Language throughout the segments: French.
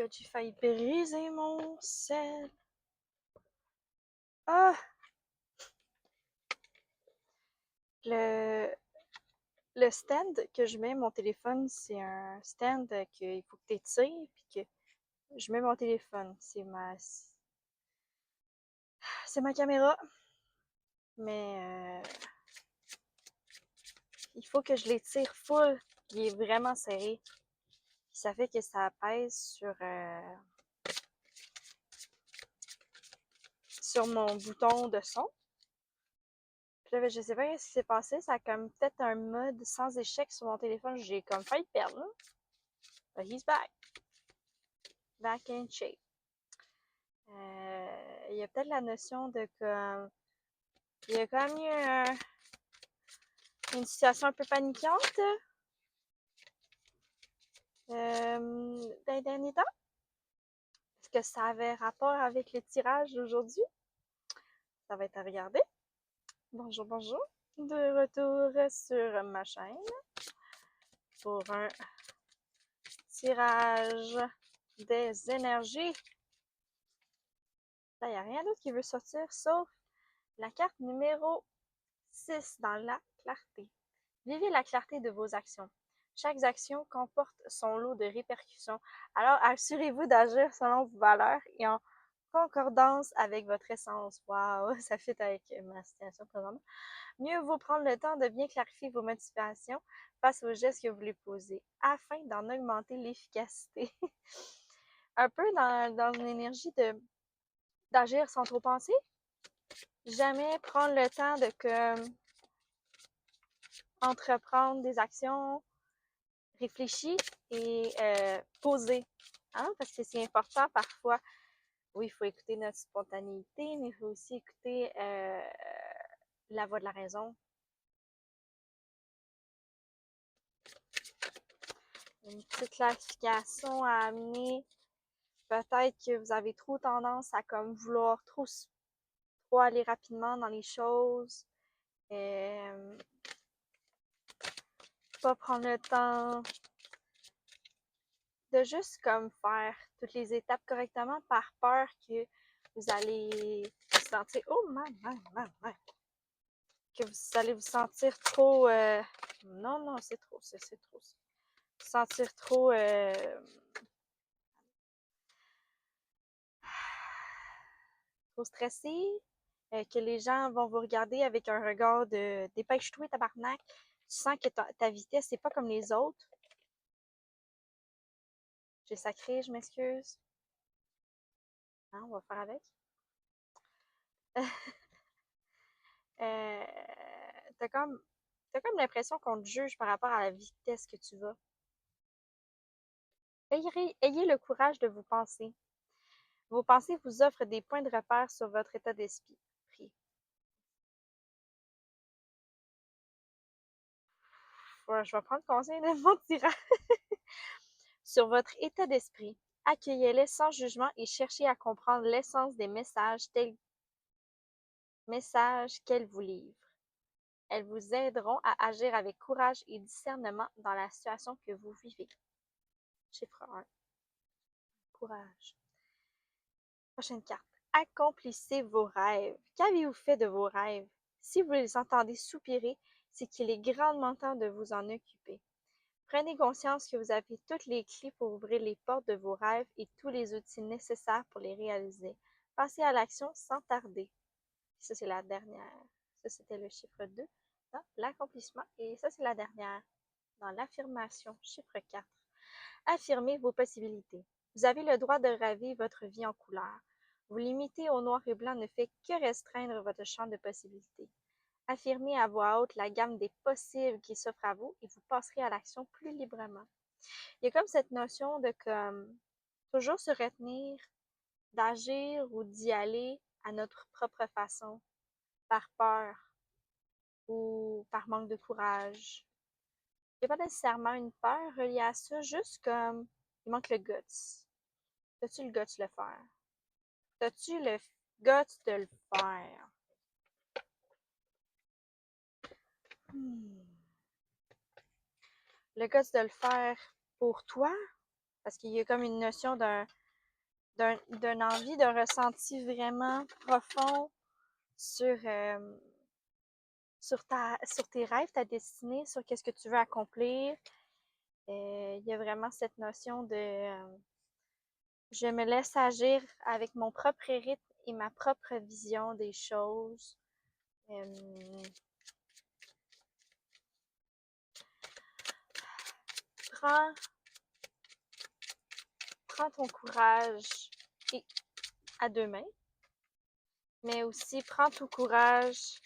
que j'ai failli briser mon sel. Ah! Le, le stand que je mets mon téléphone, c'est un stand qu'il faut que tu étires, puis que je mets mon téléphone. C'est ma caméra, mais il faut que je l'étire full. Il est vraiment serré. Puis ça fait que ça pèse sur mon bouton de son. Puis là, ben, je sais pas ce qui s'est passé. Ça a comme peut-être un mode sans échec sur mon téléphone. J'ai comme failli perdre, là. But he's back. Back in shape. Il y a peut-être la notion de comme. Il y a quand même eu une situation un peu paniquante dans les derniers temps. Est-ce que ça avait rapport avec le tirage d'aujourd'hui? Ça va être à regarder. Bonjour, bonjour. De retour sur ma chaîne pour un tirage des énergies. Là, il n'y a rien d'autre qui veut sortir sauf la carte numéro 6 dans la clarté. Vivez la clarté de vos actions. Chaque action comporte son lot de répercussions. Alors, assurez-vous d'agir selon vos valeurs et en concordance avec votre essence. Waouh, ça fit avec ma situation présentement. Mieux vaut prendre le temps de bien clarifier vos motivations face aux gestes que vous voulez poser afin d'en augmenter l'efficacité. Un peu dans une énergie d'agir sans trop penser. Jamais prendre le temps de entreprendre des actions réfléchies et posées. Hein? Parce que c'est important parfois. Oui, il faut écouter notre spontanéité, mais il faut aussi écouter la voix de la raison. Une petite clarification à amener. Peut-être que vous avez trop tendance à comme vouloir trop aller rapidement dans les choses. Pas prendre le temps de juste comme faire toutes les étapes correctement par peur que vous allez vous sentir que vous allez vous sentir trop non, c'est trop ça, c'est trop ça. Vous sentir trop stressé, que les gens vont vous regarder avec un regard de dépêche-toi, tabarnak. Tu sens que ta vitesse, c'est pas comme les autres. J'ai sacré, je m'excuse. Hein, on va faire avec. euh, t'as comme, t'as comme l'impression qu'on te juge par rapport à la vitesse que tu vas. Ayez le courage de vous penser. Vos pensées vous offrent des points de repère sur votre état d'esprit. Ouais, je vais prendre conseil de mon tirage. Sur votre état d'esprit, accueillez-les sans jugement et cherchez à comprendre l'essence des messages qu'elles vous livrent. Elles vous aideront à agir avec courage et discernement dans la situation que vous vivez. Chiffre 1. Courage. Prochaine carte. Accomplissez vos rêves. Qu'avez-vous fait de vos rêves? Si vous les entendez soupirer, c'est qu'il est grandement temps de vous en occuper. Prenez conscience que vous avez toutes les clés pour ouvrir les portes de vos rêves et tous les outils nécessaires pour les réaliser. Passez à l'action sans tarder. Ça, c'est la dernière. Ça, c'était le chiffre 2 dans l'accomplissement. Et ça, c'est la dernière dans l'affirmation, chiffre 4. Affirmez vos possibilités. Vous avez le droit de rêver votre vie en couleur. Vous limiter au noir et blanc ne fait que restreindre votre champ de possibilités. Affirmez à voix haute la gamme des possibles qui s'offrent à vous et vous passerez à l'action plus librement. Il y a comme cette notion de comme toujours se retenir d'agir ou d'y aller à notre propre façon, par peur ou par manque de courage. Il n'y a pas nécessairement une peur reliée à ça, juste comme il manque le guts. T'as-tu le guts de le faire? T'as-tu le guts de le faire? Le guts de le faire pour toi, Parce qu'il y a comme une notion d'une envie, d'un ressenti vraiment profond sur, sur tes rêves, ta destinée, sur qu'est-ce que tu veux accomplir. Il y a vraiment cette notion de je me laisse agir avec mon propre rythme et ma propre vision des choses. Euh, prends, prends ton courage et, à deux mains, mais aussi prends ton courage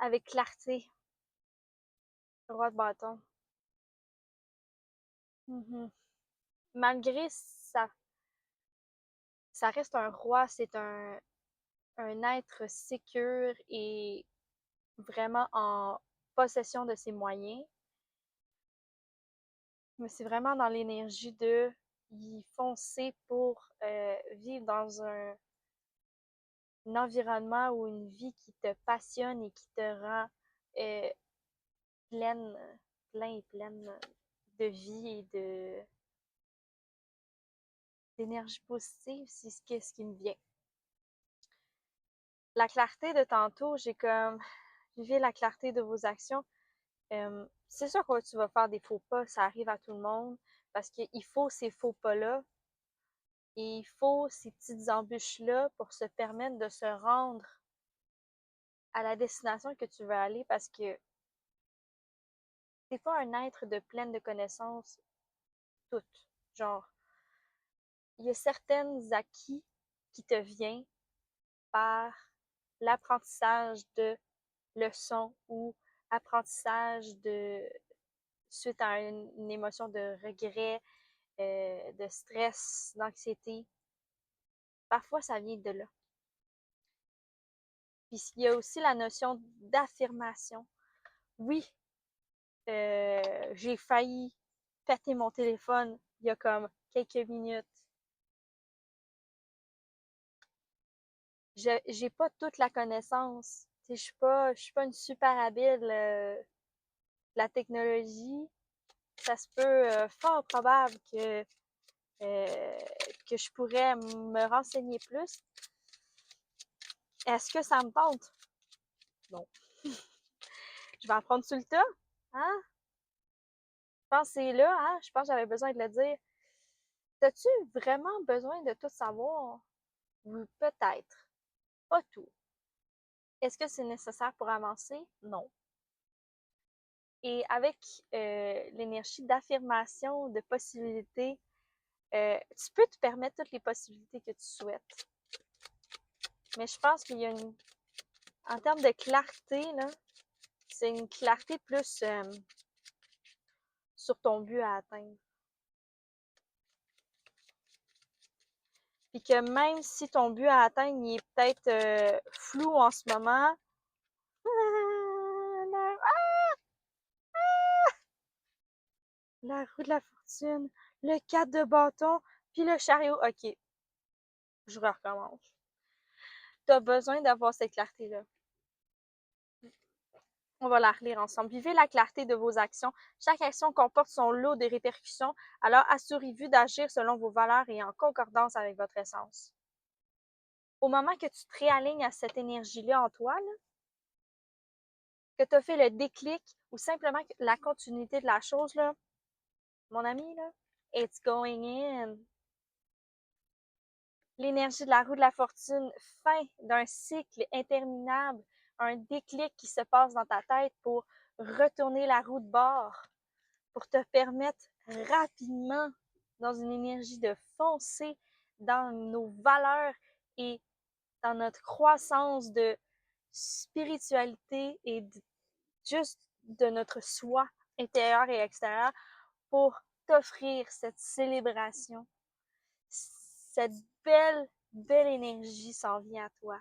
avec clarté. Roi de bâton. Malgré ça reste un roi, c'est un être sécure et vraiment en possession de ses moyens. Mais c'est vraiment dans l'énergie de y foncer pour vivre dans un environnement ou une vie qui te passionne et qui te rend euh, pleine, plein et pleine de vie et d'énergie positive, c'est ce qui me vient. La clarté de tantôt, j'ai comme vivez la clarté de vos actions. C'est sûr que tu vas faire des faux pas, ça arrive à tout le monde, parce qu'il faut ces faux pas-là et il faut ces petites embûches-là pour se permettre de se rendre à la destination que tu veux aller, parce que t'es pas un être de pleine de connaissances toutes. Genre, il y a certaines acquis qui te viennent par l'apprentissage de leçons ou apprentissage de suite à une émotion de regret, de stress, d'anxiété. Parfois, ça vient de là. Puis il y a aussi la notion d'affirmation. Oui, j'ai failli péter mon téléphone il y a comme quelques minutes. J'ai pas toute la connaissance. Je suis pas une super habile de la technologie. Ça se peut fort probable euh, que je pourrais me renseigner plus. Est-ce que ça me tente? Non. Je vais apprendre sur le tas. Hein? Je pense que c'est là, hein? Je pense que j'avais besoin de le dire. As-tu vraiment besoin de tout savoir? Oui, peut-être. Pas tout. Est-ce que c'est nécessaire pour avancer? Non. Et avec l'énergie d'affirmation, de possibilités, tu peux te permettre toutes les possibilités que tu souhaites. Mais je pense qu'il y a en termes de clarté, là, c'est une clarté plus sur ton but à atteindre. Puis que même si ton but à atteindre il est peut-être flou en ce moment, la roue de la fortune, le 4 de bâton, puis le chariot. OK, je recommence. Tu as besoin d'avoir cette clarté-là. On va la relire ensemble. Vivez la clarté de vos actions. Chaque action comporte son lot de répercussions, alors assurez-vous d'agir selon vos valeurs et en concordance avec votre essence. Au moment que tu te réalignes à cette énergie-là en toi, là, que tu as fait le déclic ou simplement la continuité de la chose, là, mon ami, là, it's going in. L'énergie de la roue de la fortune, fin d'un cycle interminable, un déclic qui se passe dans ta tête pour retourner la roue de bord, pour te permettre rapidement, dans une énergie de foncer dans nos valeurs et dans notre croissance de spiritualité et juste de notre soi intérieur et extérieur pour t'offrir cette célébration. Cette belle, belle énergie s'en vient à toi.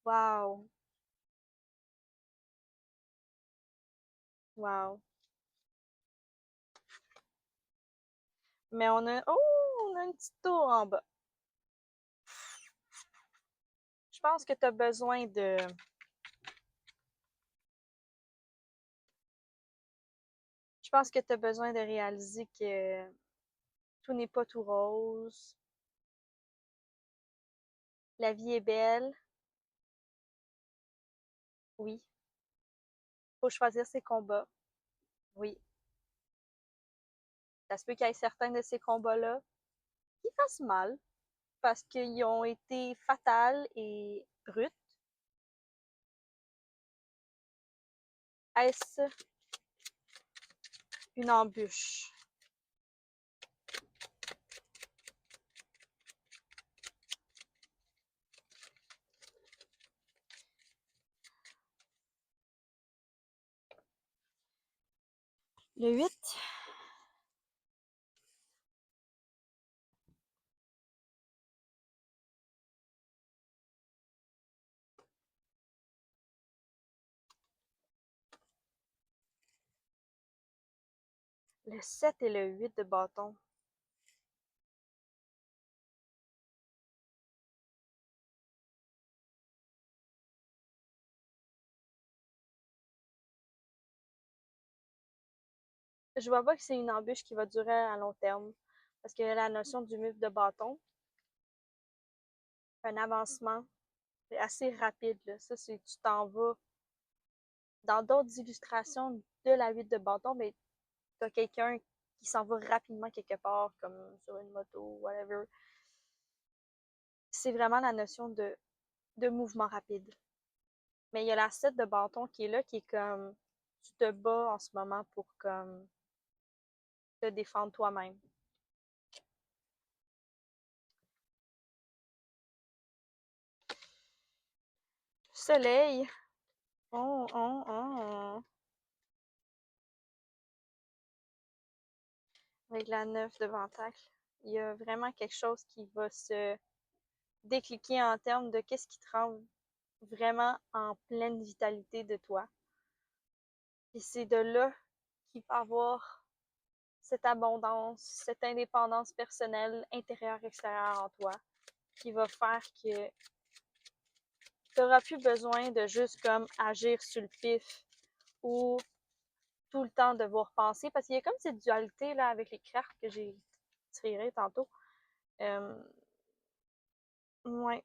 Wow! Wow! Mais on a une petite tour en bas. Je pense que tu as besoin de... Je Je pense que tu as besoin de réaliser que tout n'est pas tout rose. La vie est belle. Oui. Faut choisir ses combats. Oui. Ça se peut qu'il y ait certains de ces combats-là qui fassent mal parce qu'ils ont été fatals et bruts. Est-ce une embûche? Le 8. Le 7 et le 8 de bâton. Je vois pas que c'est une embûche qui va durer à long terme. Parce que la notion du move de bâton, un avancement, c'est assez rapide. Là. Ça, c'est tu t'en vas. Dans d'autres illustrations de la 8 de bâton, mais tu as quelqu'un qui s'en va rapidement quelque part, comme sur une moto, whatever. C'est vraiment la notion de mouvement rapide. Mais il y a la 7 de bâton qui est là, qui est comme tu te bats en ce moment pour comme te défendre toi-même. Soleil. Oh, oh, oh. Avec la 9 de Pentacle. Il y a vraiment quelque chose qui va se décliquer en termes de qu'est-ce qui te rend vraiment en pleine vitalité de toi. Et c'est de là qu'il va avoir cette abondance, cette indépendance personnelle, intérieure, extérieure en toi, qui va faire que tu n'auras plus besoin de juste comme agir sur le pif ou tout le temps devoir penser, parce qu'il y a comme cette dualité là avec les cartes que j'ai tirées tantôt. Ouais.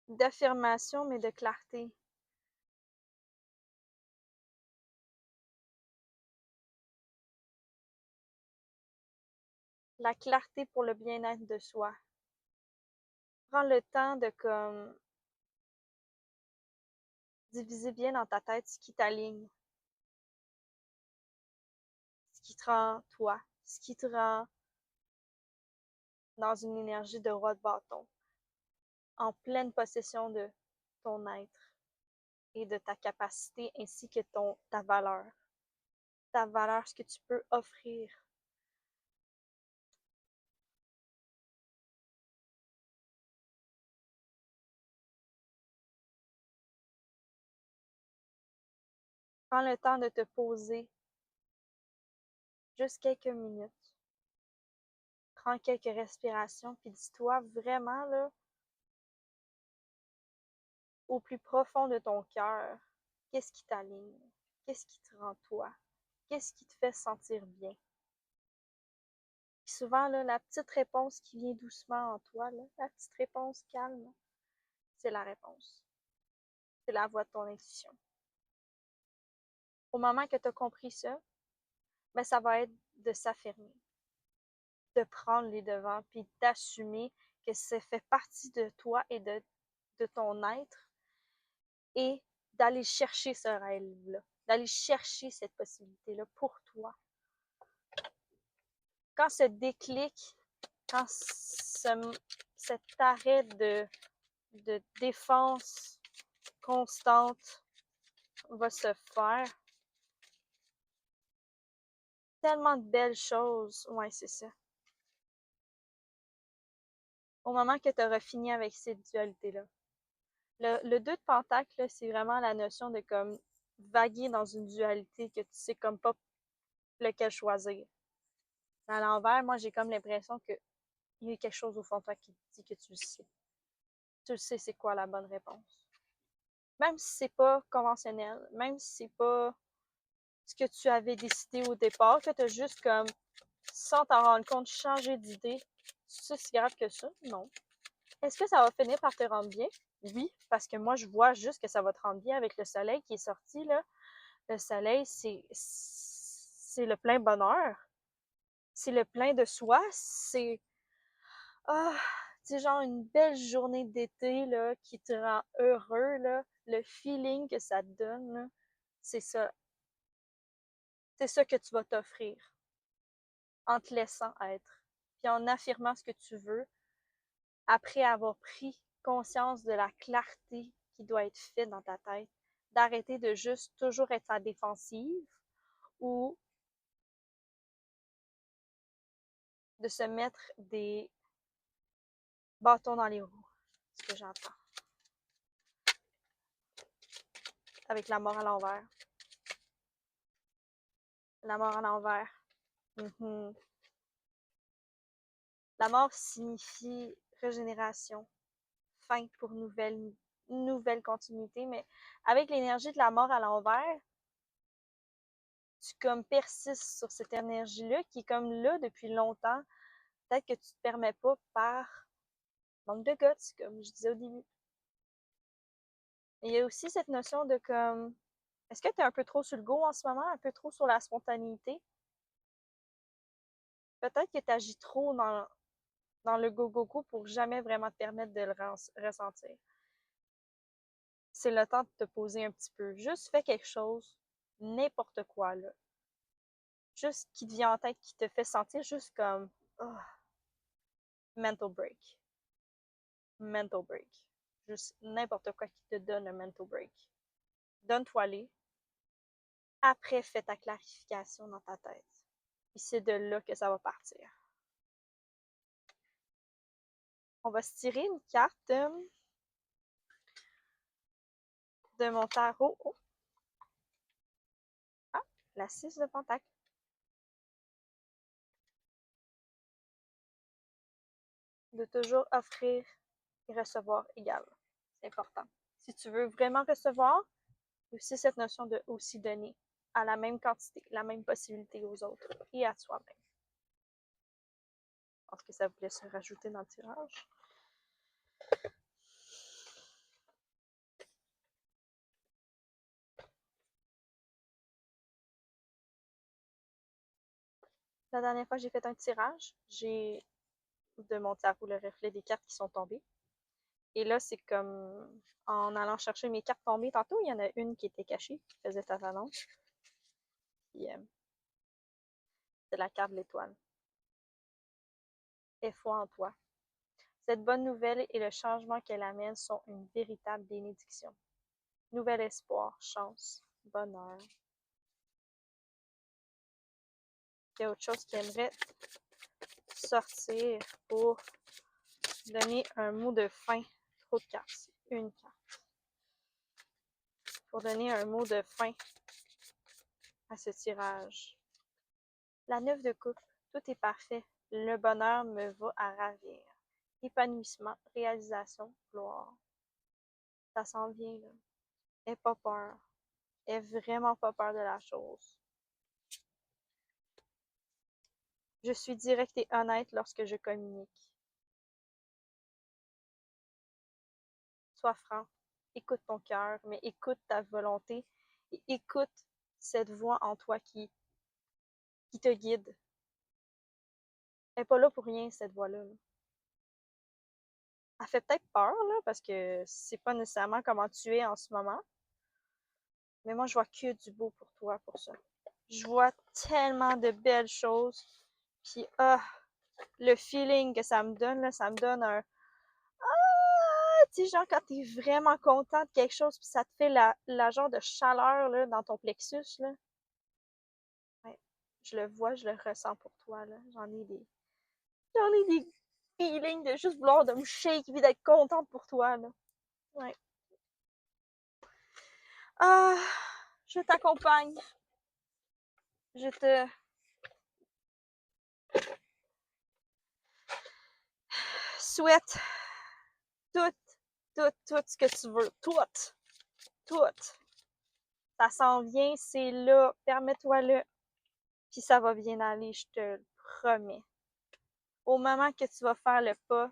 D'affirmation, mais de clarté. La clarté pour le bien-être de soi. Prends le temps de comme diviser bien dans ta tête ce qui t'aligne, ce qui te rend toi, ce qui te rend dans une énergie de roi de bâton, en pleine possession de ton être et de ta capacité ainsi que ta valeur, ce que tu peux offrir. Prends le temps de te poser juste quelques minutes. Prends quelques respirations, puis dis-toi vraiment là, au plus profond de ton cœur, qu'est-ce qui t'aligne? Qu'est-ce qui te rend toi? Qu'est-ce qui te fait sentir bien? Puis souvent, là, la petite réponse qui vient doucement en toi, là, la petite réponse calme, c'est la réponse. C'est la voix de ton intuition. Au moment que tu as compris ça, ben, ça va être de s'affirmer, de prendre les devants, puis d'assumer que ça fait partie de toi et de ton être et d'aller chercher ce rêve-là, d'aller chercher cette possibilité-là pour toi. Quand ce déclic, quand cet arrêt de défense constante va se faire, tellement de belles choses. Ouais, c'est ça. Au moment que tu auras fini avec cette dualité-là. Le 2 de Pentacle, c'est vraiment la notion de comme vaguer dans une dualité que tu sais comme pas lequel choisir. À l'envers, moi, j'ai comme l'impression qu'il y a quelque chose au fond de toi qui te dit que tu le sais. Tu le sais, c'est quoi la bonne réponse. Même si c'est pas conventionnel, même si c'est pas ce que tu avais décidé au départ, que tu as juste comme, sans t'en rendre compte, changé d'idée. C'est si grave que ça? Non. Est-ce que ça va finir par te rendre bien? Oui, parce que moi, je vois juste que ça va te rendre bien avec le soleil qui est sorti, là. Le soleil, c'est le plein bonheur. C'est le plein de soi. C'est, ah, c'est genre une belle journée d'été, là, qui te rend heureux, là. Le feeling que ça te donne, là, c'est ça. C'est ça que tu vas t'offrir en te laissant être, puis en affirmant ce que tu veux, après avoir pris conscience de la clarté qui doit être faite dans ta tête, d'arrêter de juste toujours être à défensive ou de se mettre des bâtons dans les roues, ce que j'entends, avec la mort à l'envers. La mort à l'envers. Mm-hmm. La mort signifie régénération, fin pour nouvelle continuité, mais avec l'énergie de la mort à l'envers, tu comme persistes sur cette énergie-là qui est comme là depuis longtemps. Peut-être que tu te permets pas par manque de guts, comme je disais au début. Et il y a aussi cette notion de comme, est-ce que tu es un peu trop sur le go en ce moment, un peu trop sur la spontanéité? Peut-être que tu agis trop dans le go-go-go pour jamais vraiment te permettre de le ressentir. C'est le temps de te poser un petit peu. Juste fais quelque chose, n'importe quoi, là. Juste qui te vient en tête, qui te fait sentir juste comme, oh, mental break. Mental break. Juste n'importe quoi qui te donne un mental break. Donne-toi les. Après, fais ta clarification dans ta tête. Puis c'est de là que ça va partir. On va se tirer une carte de mon tarot. Oh. Ah, la 6 de Pentacle. De toujours offrir et recevoir égal. C'est important. Si tu veux vraiment recevoir, aussi cette notion de aussi donner à la même quantité, la même possibilité aux autres et à soi-même. Je pense que ça voulait se rajouter dans le tirage. La dernière fois que j'ai fait un tirage, j'ai de mon tarot le reflet des cartes qui sont tombées. Et là, c'est comme en allant chercher mes cartes tombées tantôt, il y en a une qui était cachée, qui faisait sa annonce. Puis c'est la carte de l'étoile. Aie foi en toi. Cette bonne nouvelle et le changement qu'elle amène sont une véritable bénédiction. Nouvel espoir, chance, bonheur. Il y a autre chose qui aimerait sortir pour donner un mot de fin. Trop de cartes. Une carte. Pour donner un mot de fin à ce tirage. La 9 de coupe. Tout est parfait. Le bonheur me va à ravir. Épanouissement, réalisation, gloire. Ça s'en vient, là. Aie pas peur. Aie vraiment pas peur de la chose. Je suis directe et honnête lorsque je communique. Sois franc. Écoute ton cœur, mais écoute ta volonté et écoute cette voix en toi qui te guide. Elle n'est pas là pour rien, cette voix-là. Elle fait peut-être peur, là, parce que c'est pas nécessairement comment tu es en ce moment. Mais moi, je vois que du beau pour toi, pour ça. Je vois tellement de belles choses. Puis, le feeling que ça me donne, là, ça me donne un... Ah! Tu sais, genre, quand t'es vraiment content de quelque chose, puis ça te fait la genre de chaleur, là, dans ton plexus, là. Ouais, je le vois, je le ressens pour toi, là. J'en ai des feelings de juste vouloir de me shake, puis d'être contente pour toi, là. Ouais. Ah, je t'accompagne. Je te souhaite tout, tout ce que tu veux. Tout. tout. Ça s'en vient, c'est là. Permets-toi-le. Puis ça va bien aller, je te le promets. Au moment que tu vas faire le pas,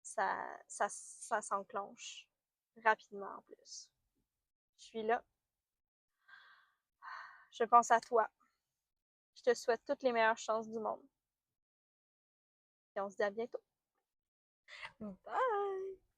ça s'enclenche rapidement en plus. Je suis là. Je pense à toi. Je te souhaite toutes les meilleures chances du monde. Et on se dit à bientôt. Bye!